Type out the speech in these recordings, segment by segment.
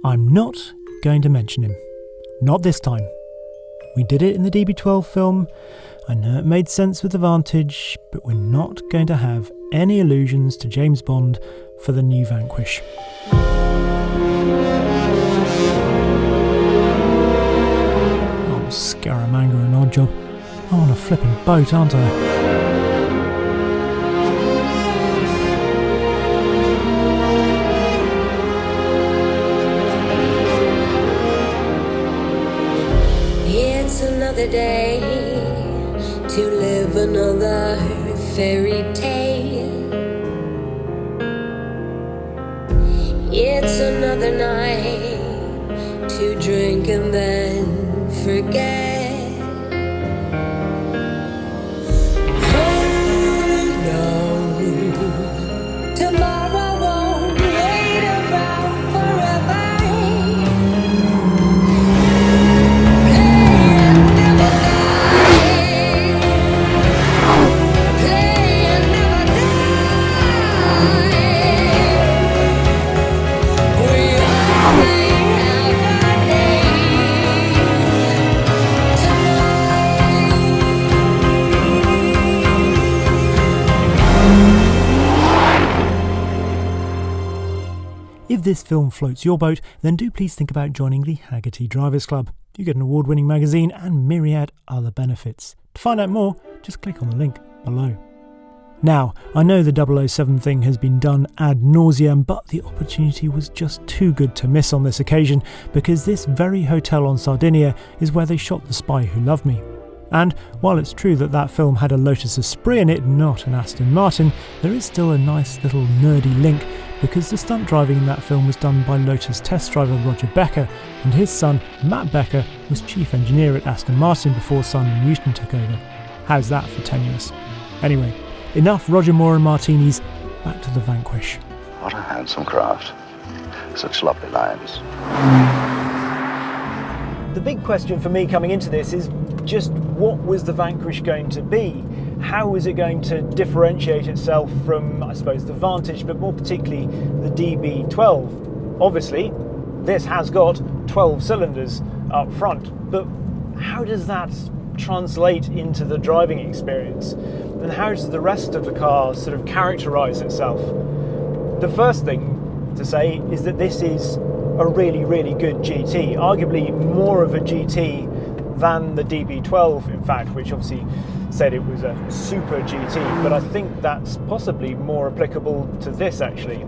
I'm not going to mention him. Not this time. We did it in the DB12 film. I know it made sense with the Vantage, but we're not going to have any allusions to James Bond for the new Vanquish. Oh, Scaramanga and Oddjob. I'm on a flipping boat, aren't I? Another day to live another fairy tale. It's another night to drink and then forget. Oh no, tomorrow won't wait around forever. If this film floats your boat, then do please think about joining the Hagerty Drivers Club. You get an award-winning magazine and myriad other benefits. To find out more, just click on the link below. Now, I know the 007 thing has been done ad nauseam, but the opportunity was just too good to miss on this occasion, because this very hotel on Sardinia is where they shot The Spy Who Loved Me. And while it's true that that film had a Lotus Esprit in it, not an Aston Martin, there is still a nice little nerdy link, because the stunt driving in that film was done by Lotus test driver Roger Becker, and his son Matt Becker was chief engineer at Aston Martin before Simon Newton took over. How's that for tenuous? Anyway, enough Roger Moore and Martinis, back to the Vanquish. What a handsome craft. Such lovely lines. The big question for me coming into this is just what was the Vanquish going to be? How was it going to differentiate itself from, I suppose, the Vantage, but more particularly the DB12? Obviously, this has got 12 cylinders up front, but how does that translate into the driving experience? And how does the rest of the car sort of characterise itself? The first thing to say is that this is a really, really good GT, arguably more of a GT than the DB12, in fact, which obviously said it was a super GT, but I think that's possibly more applicable to this actually.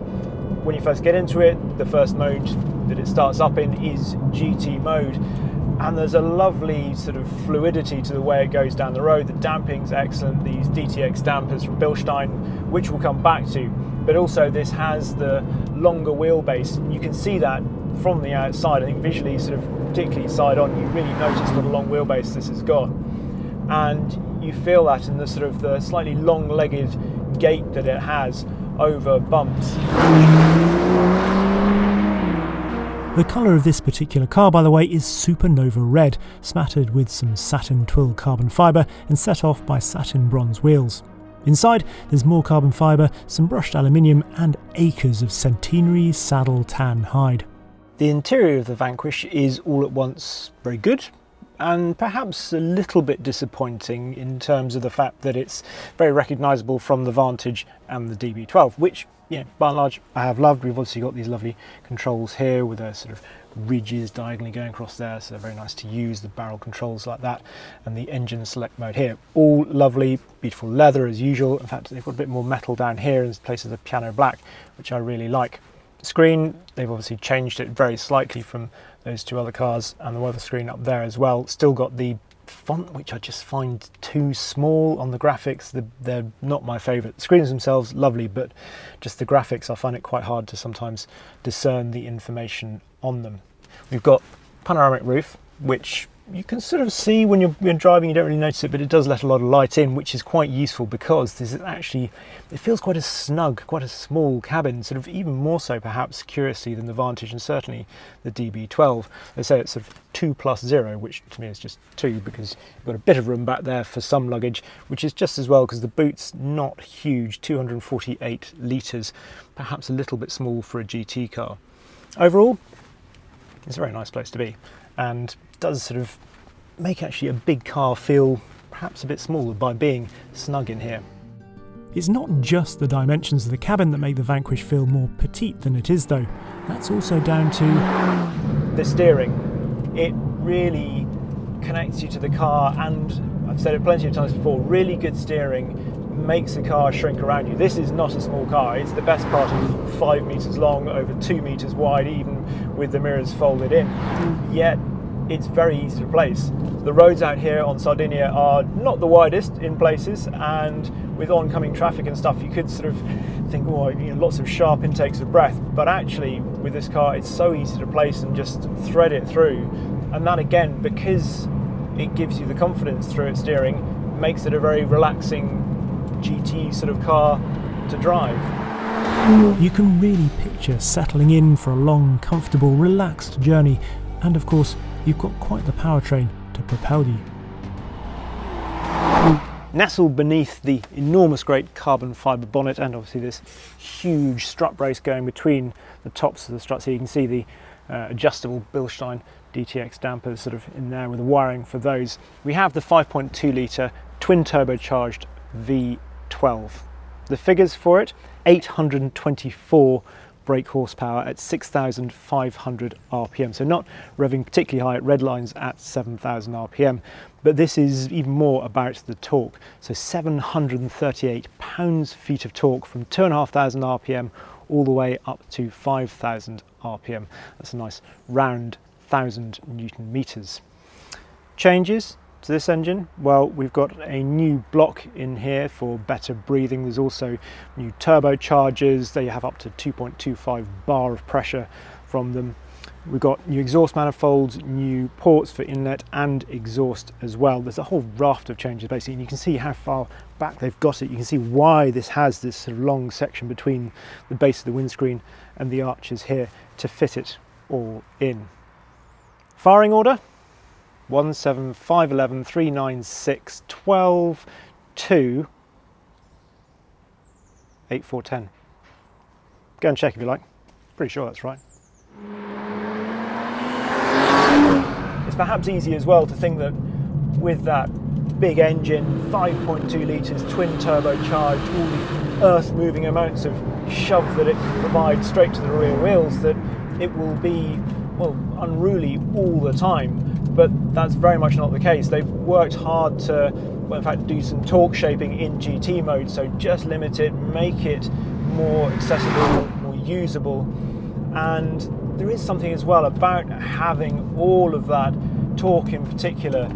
When you first get into it, the first mode that it starts up in is GT mode, and there's a lovely sort of fluidity to the way it goes down the road. The damping's excellent, these DTX dampers from Bilstein, which we'll come back to, but also this has the longer wheelbase. You can see that from the outside. I think visually, sort of particularly side on, you really notice what a long wheelbase this has got, and you feel that in the sort of the slightly long-legged gait that it has over bumps. The colour of this particular car, by the way, is supernova red, smattered with some satin twill carbon fibre and set off by satin bronze wheels. Inside, there's more carbon fibre, some brushed aluminium and acres of centenary saddle tan hide. The interior of the Vanquish is all at once very good, and perhaps a little bit disappointing in terms of the fact that it's very recognisable from the Vantage and the DB12, which, yeah, by and large I have loved. We've obviously got these lovely controls here with their sort of ridges diagonally going across there, so they're very nice to use, the barrel controls like that, and the engine select mode here. All lovely, beautiful leather as usual. In fact, they've got a bit more metal down here in places of piano black, which I really like. Screen, they've obviously changed it very slightly from those two other cars, and the weather screen up there as well. Still got the font, which I just find too small on the graphics. They're not my favourite. The screens themselves, lovely, but just the graphics, I find it quite hard to sometimes discern the information on them. We've got panoramic roof, which you can sort of see when you're driving, you don't really notice it, but it does let a lot of light in, which is quite useful because this is actually, it feels quite a snug, quite a small cabin, sort of even more so perhaps curiously than the Vantage and certainly the DB12. They say it's sort of 2+0, which to me is just 2 because you've got a bit of room back there for some luggage, which is just as well because the boot's not huge, 248 litres, perhaps a little bit small for a GT car. Overall, It's a very nice place to be, and does sort of make actually a big car feel perhaps a bit smaller by being snug in here. It's not just the dimensions of the cabin that make the Vanquish feel more petite than it is though. That's also down to the steering. It really connects you to the car, and I've said it plenty of times before, really good steering makes the car shrink around you. This is not a small car. It's the best part of 5 metres long, over 2 metres wide, even with the mirrors folded in. Yet it's very easy to place. The roads out here on Sardinia are not the widest in places, and with oncoming traffic and stuff, you could sort of think, oh, you know, lots of sharp intakes of breath. But actually, with this car, it's so easy to place and just thread it through. And that, again, because it gives you the confidence through its steering, makes it a very relaxing GT sort of car to drive. You can really picture settling in for a long, comfortable, relaxed journey, and of course you've got quite the powertrain to propel you. Nestled beneath the enormous great carbon fibre bonnet, and obviously this huge strut brace going between the tops of the struts here, you can see the adjustable Bilstein DTX dampers sort of in there with the wiring for those. We have the 5.2 litre twin turbocharged V12. The figures for it: 824 brake horsepower at 6,500 RPM. So not revving particularly high, it redlines at 7,000 RPM. But this is even more about the torque. So 738 pounds-feet of torque from 2,500 RPM all the way up to 5,000 RPM. That's a nice round 1,000 Newton meters. Changes to this engine, well, we've got a new block in here for better breathing. There's also new turbochargers. They have up to 2.25 bar of pressure from them. We've got new exhaust manifolds, new ports for inlet and exhaust as well. There's a whole raft of changes basically, and you can see how far back they've got it. You can see why this has this sort of long section between the base of the windscreen and the arches here to fit it all in. Firing order: 1, 7, 5, 11, 3, 9, 6, 12, 2, 8, 4, 10. Go and check if you like. Pretty sure that's right. It's perhaps easy as well to think that with that big engine, 5.2 litres, twin turbocharged, all the earth-moving amounts of shove that it can provide straight to the rear wheels, that it will be, well, unruly all the time. But that's very much not the case. They've worked hard to, well, in fact, do some torque shaping in GT mode, so just limit it, make it more accessible, more usable. And there is something as well about having all of that torque in particular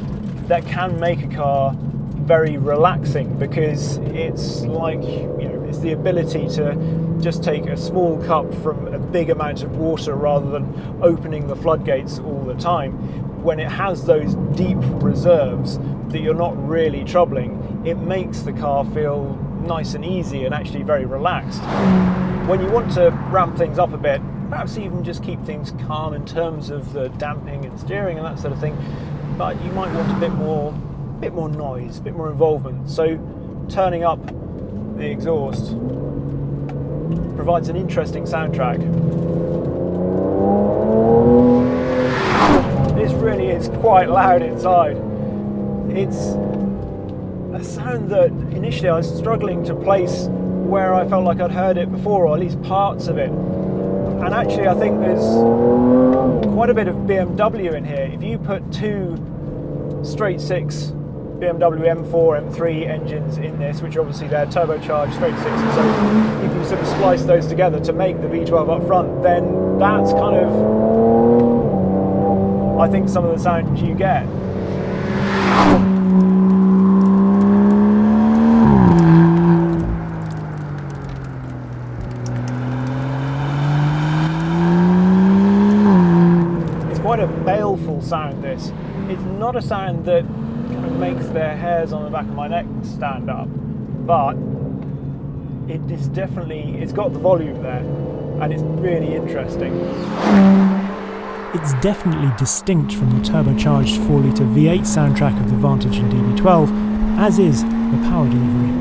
that can make a car very relaxing, because it's like, you know, it's the ability to just take a small cup from a big amount of water rather than opening the floodgates all the time. When it has those deep reserves that you're not really troubling, it makes the car feel nice and easy and actually very relaxed. When you want to ramp things up a bit, perhaps even just keep things calm in terms of the damping and steering and that sort of thing, but you might want a bit more noise, a bit more involvement. So turning up the exhaust provides an interesting soundtrack. This really is quite loud inside. It's a sound that initially I was struggling to place where I felt like I'd heard it before, or at least parts of it. And actually I think there's quite a bit of BMW in here. If you put two straight six BMW M4, M3 engines in this, which obviously they're turbocharged straight sixes, so if you sort of splice those together to make the V12 up front, then that's kind of, I think, some of the sound you get. It's quite a baleful sound, this. It's not a sound that kind of makes the hairs on the back of my neck stand up, but it is definitely, it's got the volume there, and it's really interesting. It's definitely distinct from the turbocharged 4-litre V8 soundtrack of the Vantage and DB12, as is the power delivery.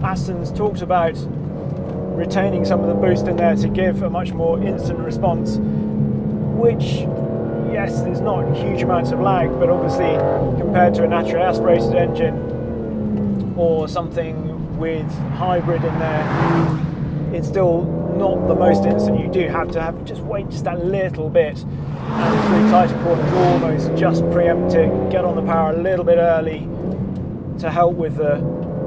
Aston's talked about retaining some of the boost in there to give a much more instant response. which, yes, there's not huge amounts of lag, but obviously compared to a naturally aspirated engine or something with hybrid in there, it's still not the most instant. You do have to just wait just that little bit, and through tighter corners almost just preempt it, get on the power a little bit early to help with the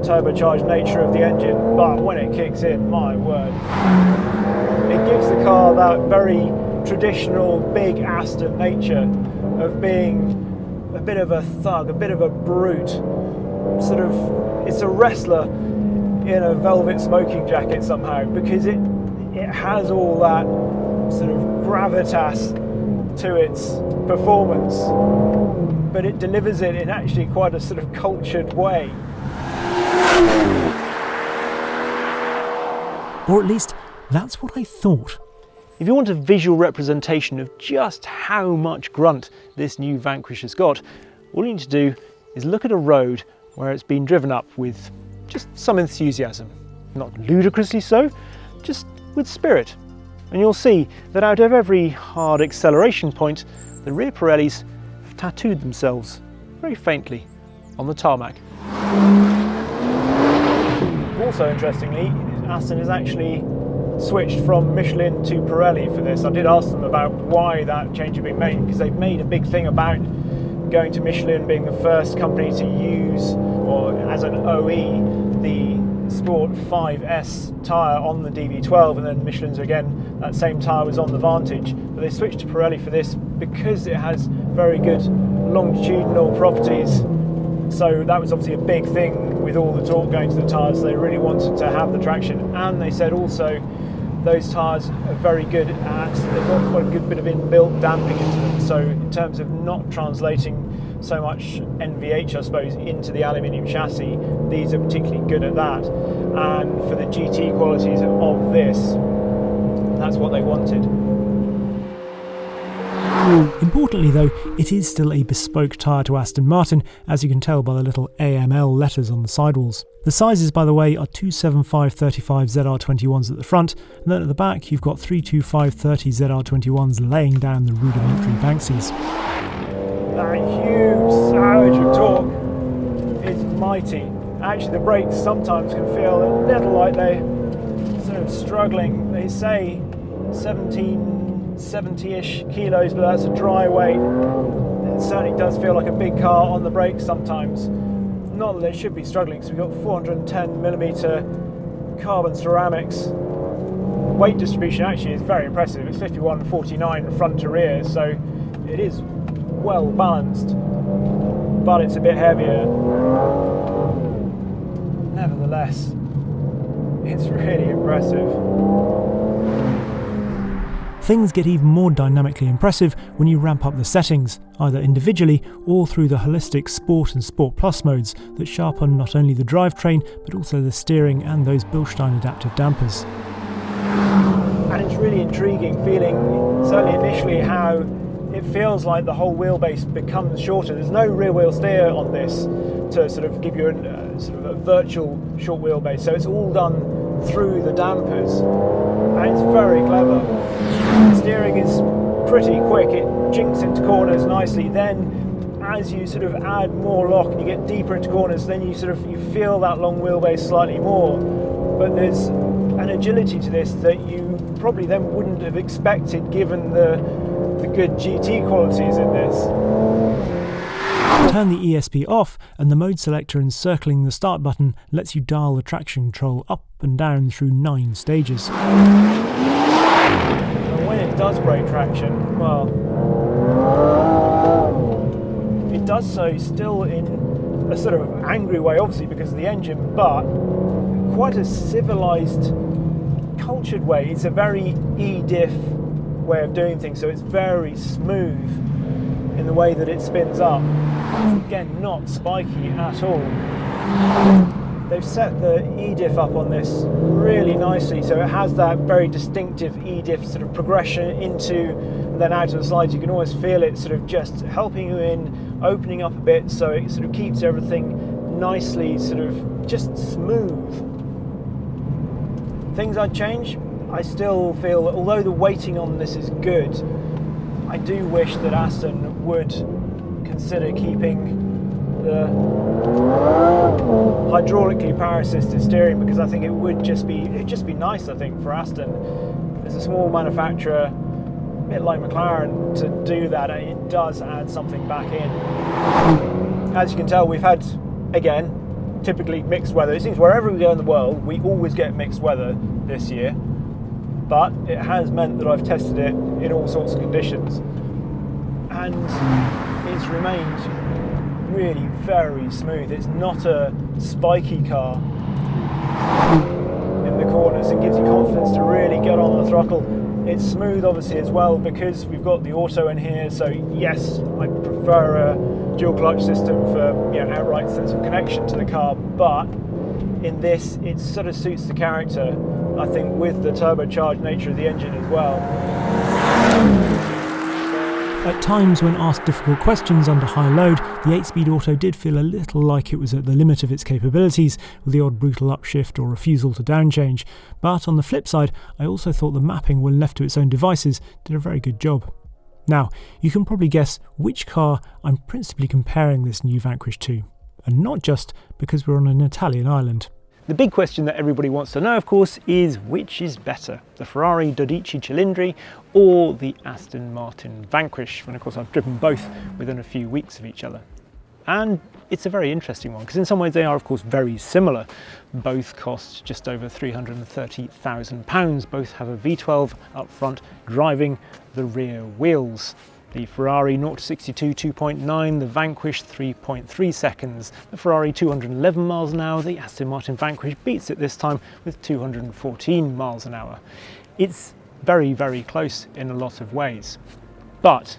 turbocharged nature of the engine. But when it kicks in, my word, it gives the car that very traditional big Aston nature of being a bit of a thug, a bit of a brute, sort of, it's a wrestler in a velvet smoking jacket somehow, because it has all that sort of gravitas to its performance, but it delivers it in actually quite a sort of cultured way. Or at least that's what I thought. If you want a visual representation of just how much grunt this new Vanquish has got, all you need to do is look at a road where it's been driven up with just some enthusiasm. Not ludicrously so, just with spirit. And you'll see that out of every hard acceleration point, the rear Pirellis have tattooed themselves very faintly on the tarmac. Also interestingly, Aston has actually switched from Michelin to Pirelli for this. I did ask them about why that change had been made, because they've made a big thing about going to Michelin being the first company to use, or as an OE, the Sport 5S tyre on the DV12, and then Michelin's again, that same tyre was on the Vantage. But they switched to Pirelli for this because it has very good longitudinal properties. So that was obviously a big thing with all the torque going to the tyres. They really wanted to have the traction, and they said also those tyres are very good at, they've got quite a good bit of inbuilt damping into them. So in terms of not translating so much NVH, I suppose, into the aluminium chassis, these are particularly good at that. And for the GT qualities of this, that's what they wanted. Importantly though, it is still a bespoke tyre to Aston Martin, as you can tell by the little AML letters on the sidewalls. The sizes, by the way, are 275/35 ZR21s at the front, and then at the back you've got 325/30 ZR21s laying down the rudimentary Banksies. That huge surge of torque is mighty. Actually, the brakes sometimes can feel a little like they're sort of struggling. They say 70-ish kilos, but that's a dry weight. It certainly does feel like a big car on the brakes sometimes. Not that they should be struggling, because we've got 410mm carbon ceramics. Weight distribution actually is very impressive. It's 51/49 front to rear, so it is well balanced, but it's a bit heavier. Nevertheless, it's really impressive. Things get even more dynamically impressive when you ramp up the settings, either individually or through the holistic Sport and Sport Plus modes that sharpen not only the drivetrain but also the steering and those Bilstein adaptive dampers. And it's really intriguing feeling, certainly initially, how it feels like the whole wheelbase becomes shorter. There's no rear wheel steer on this to sort of give you a sort of a virtual short wheelbase, so it's all done through the dampers, and it's very clever. The steering is pretty quick, it jinks into corners nicely. Then as you sort of add more lock and you get deeper into corners, then you feel that long wheelbase slightly more. But there's an agility to this that you probably then wouldn't have expected given the good GT qualities in this. Turn the ESP off and the mode selector encircling the start button lets you dial the traction control up and down through 9 stages. And when it does brake traction, well, it does so still in a sort of angry way, obviously because of the engine, but quite a civilised, cultured way. It's a very E-diff way of doing things, so it's very smooth in the way that it spins up. Again, not spiky at all. They've set the E-diff up on this really nicely, so it has that very distinctive E-diff sort of progression into and then out of the slides. You can always feel it sort of just helping you in, opening up a bit, so it sort of keeps everything nicely sort of just smooth. Things I'd change, I still feel, although the weighting on this is good, I do wish that Aston would consider keeping the hydraulically power assisted steering, because I think it'd just be nice, I think, for Aston as a small manufacturer, a bit like McLaren, to do that. It does add something back in. As you can tell, we've had, again, typically mixed weather. It seems wherever we go in the world, we always get mixed weather this year, but it has meant that I've tested it in all sorts of conditions, and it's remained really very smooth. It's not a spiky car in the corners and gives you confidence to really get on the throttle. It's smooth obviously as well because we've got the auto in here, so yes, I prefer a dual clutch system for outright sense of connection to the car, but in this it sort of suits the character, I think, with the turbocharged nature of the engine as well. At times when asked difficult questions under high load, the 8-speed auto did feel a little like it was at the limit of its capabilities, with the odd brutal upshift or refusal to downchange. But on the flip side, I also thought the mapping, when left to its own devices, did a very good job. Now, you can probably guess which car I'm principally comparing this new Vanquish to, and not just because we're on an Italian island. The big question that everybody wants to know, of course, is which is better, the Ferrari 12 Cilindri or the Aston Martin Vanquish? And of course I've driven both within a few weeks of each other. And it's a very interesting one, because in some ways they are of course very similar. Both cost just over £330,000, both have a V12 up front driving the rear wheels. The Ferrari 0 to 62 2.9, the Vanquish 3.3 seconds. The Ferrari 211 miles an hour, the Aston Martin Vanquish beats it this time with 214 miles an hour. It's very, very close in a lot of ways. But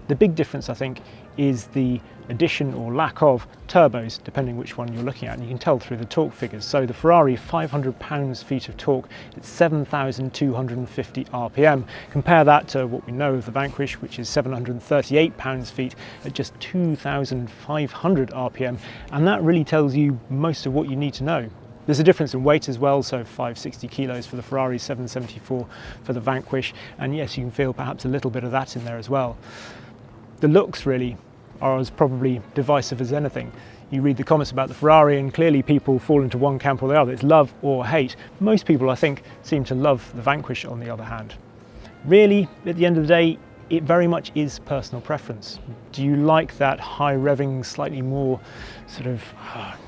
the big difference, I think, is the addition or lack of turbos, depending which one you're looking at, and you can tell through the torque figures. So the Ferrari, 500 pounds-feet of torque, it's 7,250 RPM. Compare that to what we know of the Vanquish, which is 738 pounds-feet at just 2,500 RPM, and that really tells you most of what you need to know. There's a difference in weight as well, so 560 kilos for the Ferrari, 774 for the Vanquish, and yes, you can feel perhaps a little bit of that in there as well. The looks really are as probably divisive as anything. You read the comments about the Ferrari and clearly people fall into one camp or the other. It's love or hate. Most people, I think, seem to love the Vanquish on the other hand. Really, at the end of the day, it very much is personal preference. Do you like that high revving, slightly more sort of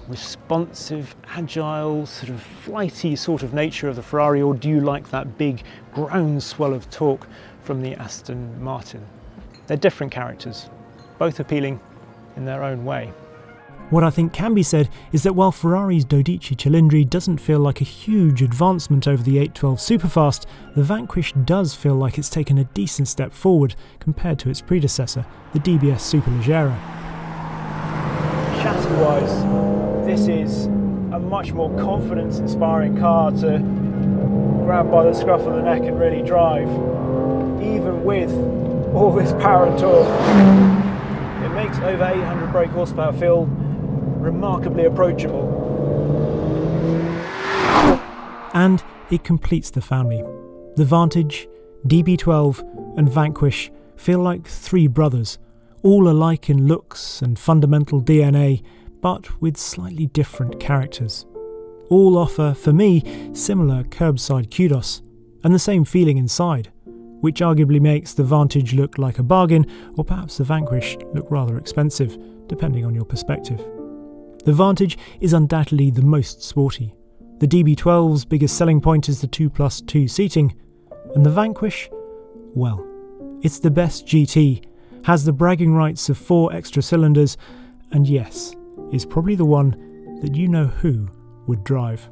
responsive, agile, sort of flighty sort of nature of the Ferrari, or do you like that big groundswell of torque from the Aston Martin? They're different characters, both appealing in their own way. What I think can be said is that while Ferrari's 12 Cilindri doesn't feel like a huge advancement over the 812 Superfast, the Vanquish does feel like it's taken a decent step forward compared to its predecessor, the DBS Superleggera. Chassis-wise, this is a much more confidence-inspiring car to grab by the scruff of the neck and really drive, even with all this power and torque. It makes over 800 brake horsepower feel remarkably approachable. And it completes the family. The Vantage, DB12 and Vanquish feel like three brothers, all alike in looks and fundamental DNA, but with slightly different characters. All offer, for me, similar curbside kudos, and the same feeling inside, which arguably makes the Vantage look like a bargain, or perhaps the Vanquish look rather expensive, depending on your perspective. The Vantage is undoubtedly the most sporty. The DB12's biggest selling point is the 2+2 seating, and the Vanquish, well, it's the best GT, has the bragging rights of 4 extra cylinders, and yes, is probably the one that you know who would drive.